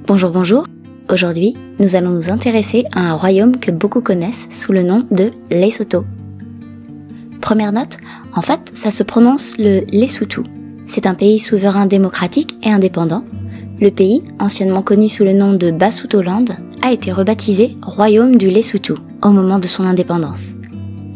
Bonjour, bonjour. Aujourd'hui, nous allons nous intéresser à un royaume que beaucoup connaissent sous le nom de Lesotho. Première note, en fait, ça se prononce le Lesotho. C'est un pays souverain démocratique et indépendant. Le pays, anciennement connu sous le nom de Basutoland, a été rebaptisé Royaume du Lesotho au moment de son indépendance.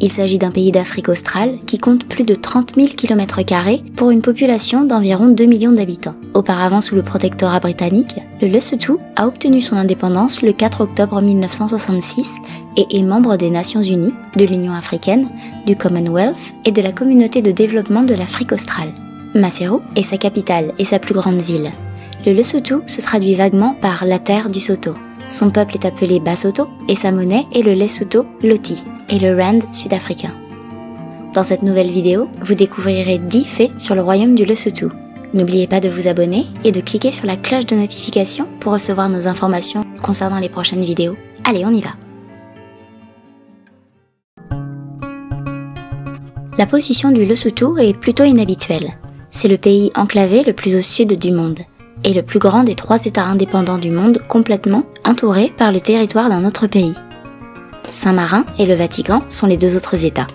Il s'agit d'un pays d'Afrique australe qui compte plus de 30 000 km² pour une population d'environ 2 millions d'habitants. Auparavant sous le protectorat britannique, le Lesotho a obtenu son indépendance le 4 octobre 1966 et est membre des Nations Unies, de l'Union africaine, du Commonwealth et de la Communauté de développement de l'Afrique australe. Maseru est sa capitale et sa plus grande ville. Le Lesotho se traduit vaguement par la terre du Soto. Son peuple est appelé Basotho et sa monnaie est le Lesotho Loti et le Rand sud-africain. Dans cette nouvelle vidéo, vous découvrirez 10 faits sur le royaume du Lesotho. N'oubliez pas de vous abonner et de cliquer sur la cloche de notification pour recevoir nos informations concernant les prochaines vidéos. Allez, on y va! La position du Lesotho est plutôt inhabituelle. C'est le pays enclavé le plus au sud du monde et le plus grand des 3 États indépendants du monde complètement entourés par le territoire d'un autre pays. Saint-Marin et le Vatican sont les 2 autres États.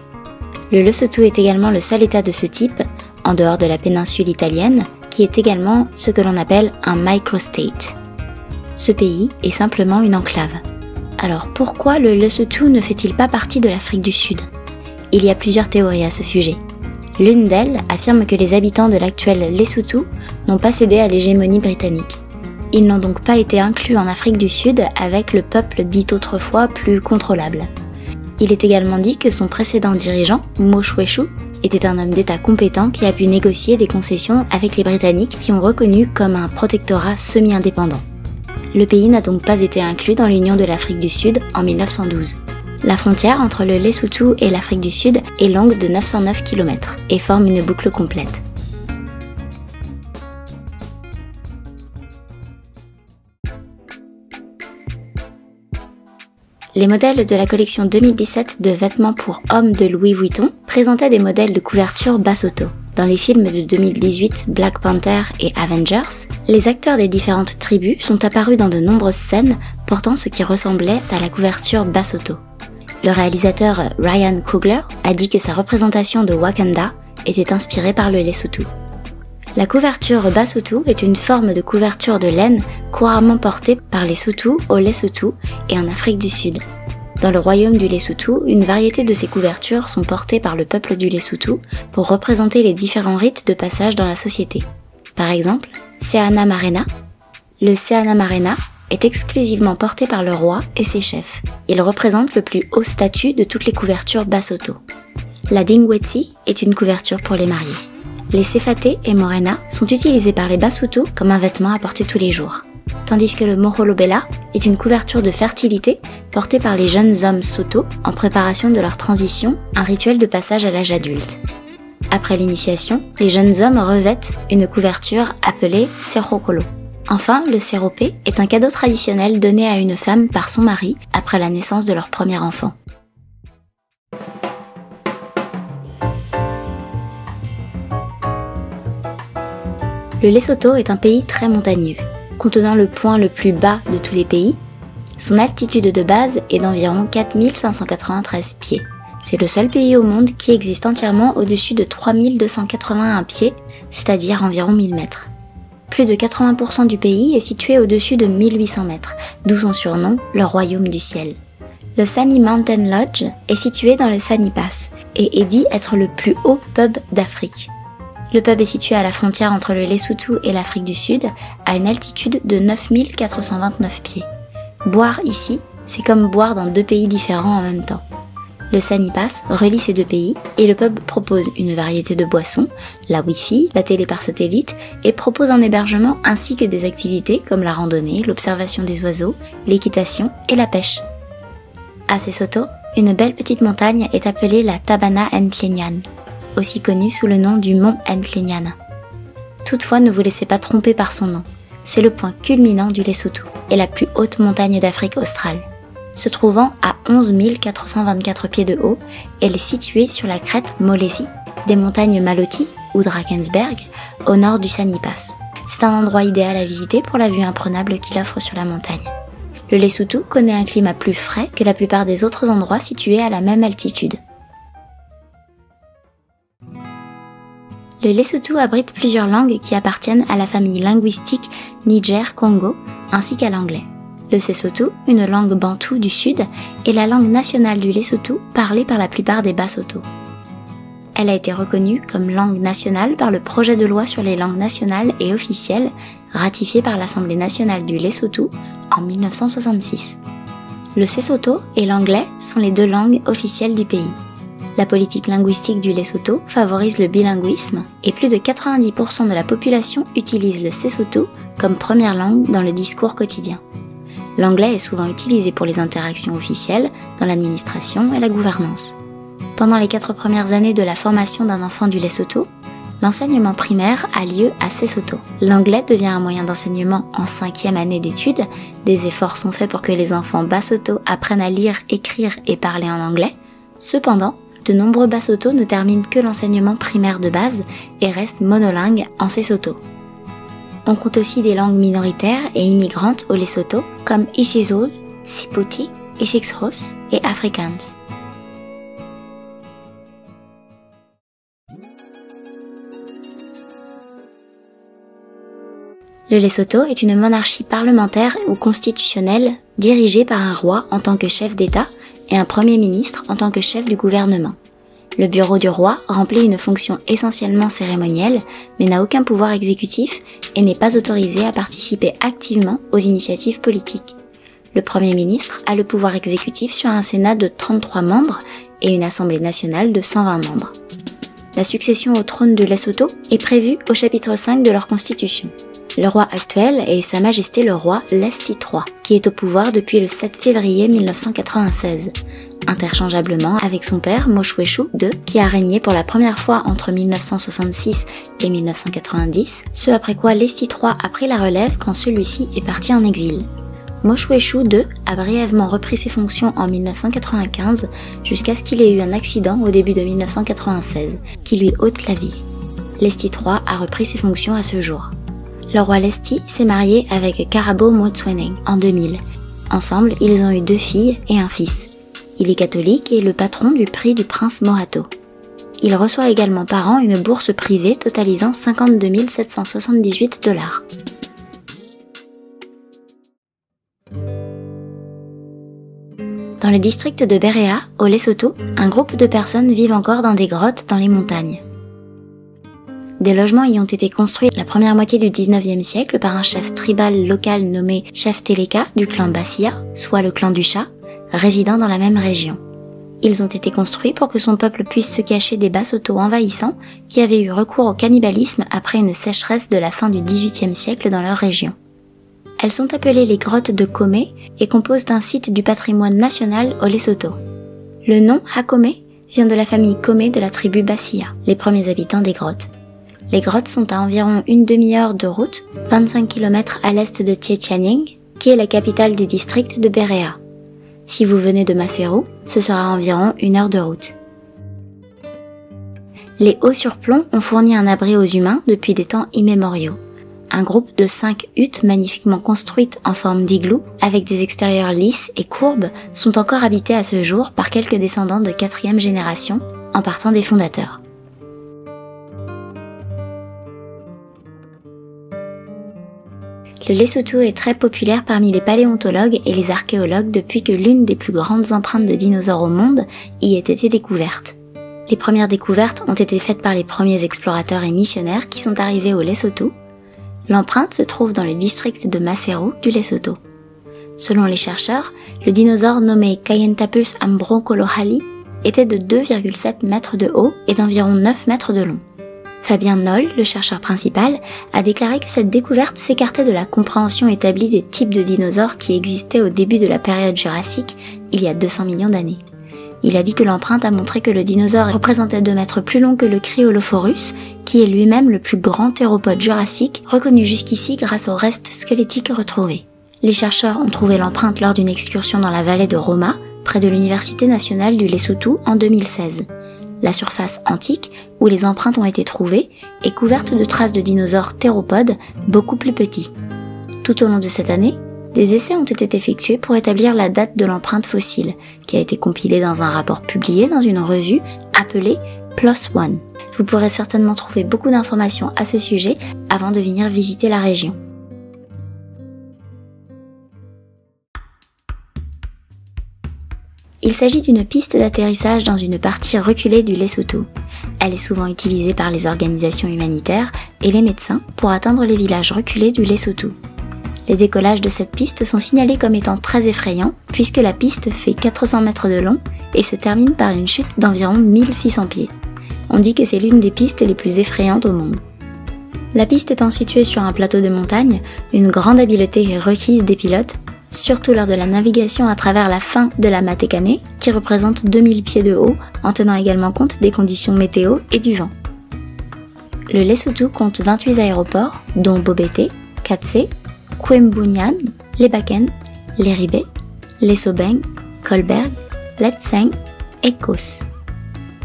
Le Lesotho est également le seul État de ce type, en dehors de la péninsule italienne, qui est également ce que l'on appelle un microstate. Ce pays est simplement une enclave. Alors pourquoi le Lesotho ne fait-il pas partie de l'Afrique du Sud? Il y a plusieurs théories à ce sujet. L'une d'elles affirme que les habitants de l'actuel Lesotho n'ont pas cédé à l'hégémonie britannique. Ils n'ont donc pas été inclus en Afrique du Sud avec le peuple dit autrefois plus contrôlable. Il est également dit que son précédent dirigeant, Moshoeshoe, était un homme d'État compétent qui a pu négocier des concessions avec les Britanniques qui ont reconnu comme un protectorat semi-indépendant. Le pays n'a donc pas été inclus dans l'Union de l'Afrique du Sud en 1912. La frontière entre le Lesotho et l'Afrique du Sud est longue de 909 km et forme une boucle complète. Les modèles de la collection 2017 de vêtements pour hommes de Louis Vuitton présentaient des modèles de couverture Basotho. Dans les films de 2018 Black Panther et Avengers, les acteurs des différentes tribus sont apparus dans de nombreuses scènes portant ce qui ressemblait à la couverture Basotho. Le réalisateur Ryan Coogler a dit que sa représentation de Wakanda était inspirée par le Lesotho. La couverture Basotho est une forme de couverture de laine couramment portée par les Sotho au Lesotho et en Afrique du Sud. Dans le royaume du Lesotho, une variété de ces couvertures sont portées par le peuple du Lesotho pour représenter les différents rites de passage dans la société. Par exemple, Seana Marena. Le Seana Marena est exclusivement porté par le roi et ses chefs. Il représente le plus haut statut de toutes les couvertures Basotho. La Dingwetsi est une couverture pour les mariés. Les Sefate et Morena sont utilisés par les Basotho comme un vêtement à porter tous les jours. Tandis que le Moholobela est une couverture de fertilité portée par les jeunes hommes Sotho en préparation de leur transition, un rituel de passage à l'âge adulte. Après l'initiation, les jeunes hommes revêtent une couverture appelée Serokolo. Enfin, le séropé est un cadeau traditionnel donné à une femme par son mari après la naissance de leur premier enfant. Le Lesotho est un pays très montagneux. Contenant le point le plus bas de tous les pays, son altitude de base est d'environ 4593 pieds. C'est le seul pays au monde qui existe entièrement au-dessus de 3281 pieds, c'est-à-dire environ 1000 mètres. Plus de 80% du pays est situé au-dessus de 1800 mètres, d'où son surnom, le Royaume du Ciel. Le Sani Mountain Lodge est situé dans le Sani Pass et est dit être le plus haut pub d'Afrique. Le pub est situé à la frontière entre le Lesotho et l'Afrique du Sud, à une altitude de 9429 pieds. Boire ici, c'est comme boire dans 2 pays différents en même temps. Le Sani Pass relie ces 2 pays et le pub propose une variété de boissons, la Wi-Fi, la télé par satellite et propose un hébergement ainsi que des activités comme la randonnée, l'observation des oiseaux, l'équitation et la pêche. À Sesotho, une belle petite montagne est appelée la Tabana Ntlhenyan, aussi connue sous le nom du mont Ntlhenyan. Toutefois, ne vous laissez pas tromper par son nom. C'est le point culminant du Lesotho et la plus haute montagne d'Afrique australe. Se trouvant à 11 424 pieds de haut, elle est située sur la crête Molesi, des montagnes Maloti ou Drakensberg, au nord du Sani Pass. C'est un endroit idéal à visiter pour la vue imprenable qu'il offre sur la montagne. Le Lesotho connaît un climat plus frais que la plupart des autres endroits situés à la même altitude. Le Lesotho abrite plusieurs langues qui appartiennent à la famille linguistique Niger-Congo ainsi qu'à l'anglais. Le Sesotho, une langue bantoue du sud, est la langue nationale du Lesotho parlée par la plupart des Basotho. Elle a été reconnue comme langue nationale par le projet de loi sur les langues nationales et officielles ratifié par l'Assemblée nationale du Lesotho en 1966. Le Sesotho et l'anglais sont les deux langues officielles du pays. La politique linguistique du Lesotho favorise le bilinguisme et plus de 90% de la population utilise le Sesotho comme première langue dans le discours quotidien. L'anglais est souvent utilisé pour les interactions officielles dans l'administration et la gouvernance. Pendant les 4 premières années de la formation d'un enfant du Lesotho, l'enseignement primaire a lieu à Sesotho. L'anglais devient un moyen d'enseignement en 5e année d'études. Des efforts sont faits pour que les enfants Basotho apprennent à lire, écrire et parler en anglais. Cependant, de nombreux Basotho ne terminent que l'enseignement primaire de base et restent monolingues en Sesotho. On compte aussi des langues minoritaires et immigrantes au Lesotho comme isiZulu, Sipoti, isiXhosa et Afrikaans. Le Lesotho est une monarchie parlementaire ou constitutionnelle dirigée par un roi en tant que chef d'État et un premier ministre en tant que chef du gouvernement. Le bureau du roi remplit une fonction essentiellement cérémonielle, mais n'a aucun pouvoir exécutif et n'est pas autorisé à participer activement aux initiatives politiques. Le Premier ministre a le pouvoir exécutif sur un Sénat de 33 membres et une Assemblée nationale de 120 membres. La succession au trône de Lesotho est prévue au chapitre 5 de leur constitution. Le roi actuel est Sa Majesté le roi Lesti III, qui est au pouvoir depuis le 7 février 1996, interchangeablement avec son père Moshoeshoe II, qui a régné pour la première fois entre 1966 et 1990, ce après quoi Lesti III a pris la relève quand celui-ci est parti en exil. Moshoeshoe II a brièvement repris ses fonctions en 1995 jusqu'à ce qu'il ait eu un accident au début de 1996 qui lui ôte la vie. Lesti III a repris ses fonctions à ce jour. Le roi Lesti s'est marié avec Karabo Motsoeneng en 2000. Ensemble, ils ont eu 2 filles et un fils. Il est catholique et le patron du prix du prince Morato. Il reçoit également par an une bourse privée totalisant 52 778 $. Dans le district de Berea, au Lesotho, un groupe de personnes vivent encore dans des grottes dans les montagnes. Des logements y ont été construits la première moitié du 19e siècle par un chef tribal local nommé Chef Teleka du clan Bassia, soit le clan du chat, résidant dans la même région. Ils ont été construits pour que son peuple puisse se cacher des Basotho envahissants qui avaient eu recours au cannibalisme après une sécheresse de la fin du 18e siècle dans leur région. Elles sont appelées les grottes de Komé et composent d'un site du patrimoine national au Lesotho. Le nom Hakome vient de la famille Komé de la tribu Bassia, les premiers habitants des grottes. Les grottes sont à environ une demi-heure de route, 25 km à l'est de Tietjanieng, qui est la capitale du district de Berea. Si vous venez de Maseru, ce sera environ 1 heure de route. Les hauts surplombs ont fourni un abri aux humains depuis des temps immémoriaux. Un groupe de 5 huttes magnifiquement construites en forme d'igloo, avec des extérieurs lisses et courbes, sont encore habitées à ce jour par quelques descendants de 4e génération, en partant des fondateurs. Le Lesotho est très populaire parmi les paléontologues et les archéologues depuis que l'une des plus grandes empreintes de dinosaures au monde y ait été découverte. Les premières découvertes ont été faites par les premiers explorateurs et missionnaires qui sont arrivés au Lesotho. L'empreinte se trouve dans le district de Maseru du Lesotho. Selon les chercheurs, le dinosaure nommé Kayentapus ambrokolohali était de 2,7 mètres de haut et d'environ 9 mètres de long. Fabien Noll, le chercheur principal, a déclaré que cette découverte s'écartait de la compréhension établie des types de dinosaures qui existaient au début de la période jurassique, il y a 200 millions d'années. Il a dit que l'empreinte a montré que le dinosaure représentait 2 mètres plus long que le Cryolophorus, qui est lui-même le plus grand théropode jurassique, reconnu jusqu'ici grâce aux restes squelettiques retrouvés. Les chercheurs ont trouvé l'empreinte lors d'une excursion dans la vallée de Roma, près de l'Université nationale du Lesotho en 2016. La surface antique, où les empreintes ont été trouvées, est couverte de traces de dinosaures théropodes beaucoup plus petits. Tout au long de cette année, des essais ont été effectués pour établir la date de l'empreinte fossile, qui a été compilée dans un rapport publié dans une revue appelée PLOS ONE. Vous pourrez certainement trouver beaucoup d'informations à ce sujet avant de venir visiter la région. Il s'agit d'une piste d'atterrissage dans une partie reculée du Lesotho. Elle est souvent utilisée par les organisations humanitaires et les médecins pour atteindre les villages reculés du Lesotho. Les décollages de cette piste sont signalés comme étant très effrayants puisque la piste fait 400 mètres de long et se termine par une chute d'environ 1600 pieds. On dit que c'est l'une des pistes les plus effrayantes au monde. La piste étant située sur un plateau de montagne, une grande habileté est requise des pilotes, surtout lors de la navigation à travers la fin de la Matekane, qui représente 2000 pieds de haut, en tenant également compte des conditions météo et du vent. Le Lesotho compte 28 aéroports, dont Bobete, Katse, Kwembunyan, Lebaken, Leribe, Lesobeng, Kolberg, Letseng et Kos.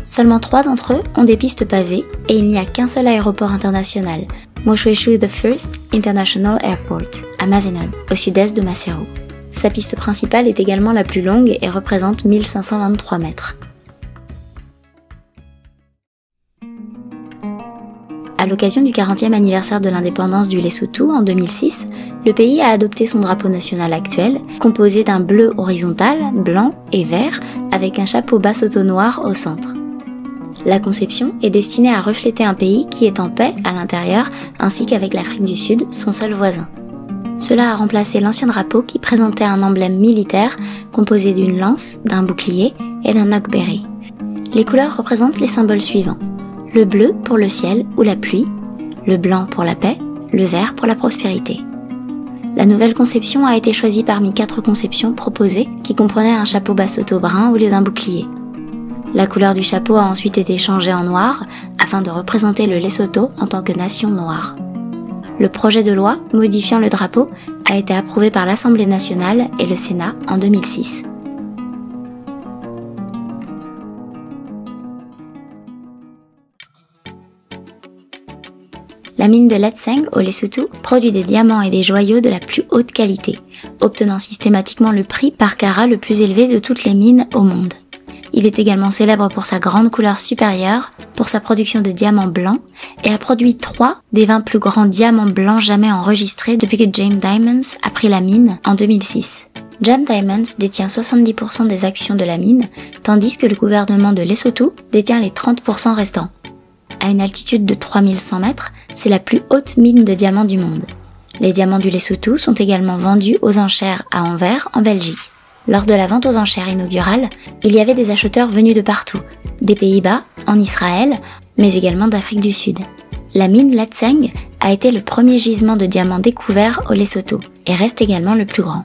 Seulement 3 d'entre eux ont des pistes pavées et il n'y a qu'un seul aéroport international, Moshweshu The First International Airport, à Mazenod, au sud-est de Maseru. Sa piste principale est également la plus longue et représente 1523 mètres. À l'occasion du 40e anniversaire de l'indépendance du Lesotho en 2006, le pays a adopté son drapeau national actuel, composé d'un bleu horizontal, blanc et vert, avec un chapeau Basotho noir au centre. La conception est destinée à refléter un pays qui est en paix à l'intérieur, ainsi qu'avec l'Afrique du Sud, son seul voisin. Cela a remplacé l'ancien drapeau qui présentait un emblème militaire composé d'une lance, d'un bouclier et d'un knocberry. Les couleurs représentent les symboles suivants: le bleu pour le ciel ou la pluie, le blanc pour la paix, le vert pour la prospérité. La nouvelle conception a été choisie parmi 4 conceptions proposées qui comprenaient un chapeau Basotho brun au lieu d'un bouclier. La couleur du chapeau a ensuite été changée en noir afin de représenter le Lesotho en tant que nation noire. Le projet de loi modifiant le drapeau a été approuvé par l'Assemblée nationale et le Sénat en 2006. La mine de Letseng au Lesotho produit des diamants et des joyaux de la plus haute qualité, obtenant systématiquement le prix par carat le plus élevé de toutes les mines au monde. Il est également célèbre pour sa grande couleur supérieure, pour sa production de diamants blancs, et a produit 3 des 20 plus grands diamants blancs jamais enregistrés depuis que Gem Diamonds a pris la mine en 2006. Gem Diamonds détient 70% des actions de la mine, tandis que le gouvernement de Lesotho détient les 30% restants. À une altitude de 3100 mètres, c'est la plus haute mine de diamants du monde. Les diamants du Lesotho sont également vendus aux enchères à Anvers, en Belgique. Lors de la vente aux enchères inaugurale, il y avait des acheteurs venus de partout, des Pays-Bas, en Israël, mais également d'Afrique du Sud. La mine Letseng a été le premier gisement de diamants découvert au Lesotho et reste également le plus grand.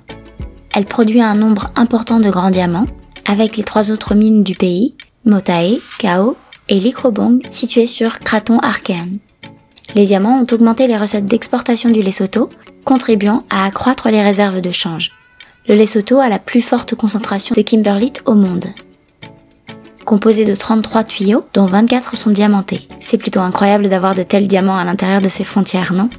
Elle produit un nombre important de grands diamants, avec les 3 autres mines du pays, Motae, Kao et Likrobong, situées sur Kraton Archean. Les diamants ont augmenté les recettes d'exportation du Lesotho, contribuant à accroître les réserves de change. Le Lesotho a la plus forte concentration de kimberlite au monde. Composé de 33 tuyaux, dont 24 sont diamantés. C'est plutôt incroyable d'avoir de tels diamants à l'intérieur de ses frontières, non?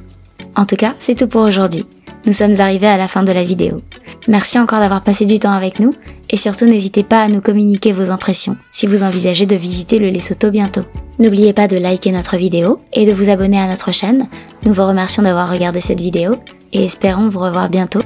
En tout cas, c'est tout pour aujourd'hui. Nous sommes arrivés à la fin de la vidéo. Merci encore d'avoir passé du temps avec nous, et surtout n'hésitez pas à nous communiquer vos impressions, si vous envisagez de visiter le Lesotho bientôt. N'oubliez pas de liker notre vidéo, et de vous abonner à notre chaîne. Nous vous remercions d'avoir regardé cette vidéo, et espérons vous revoir bientôt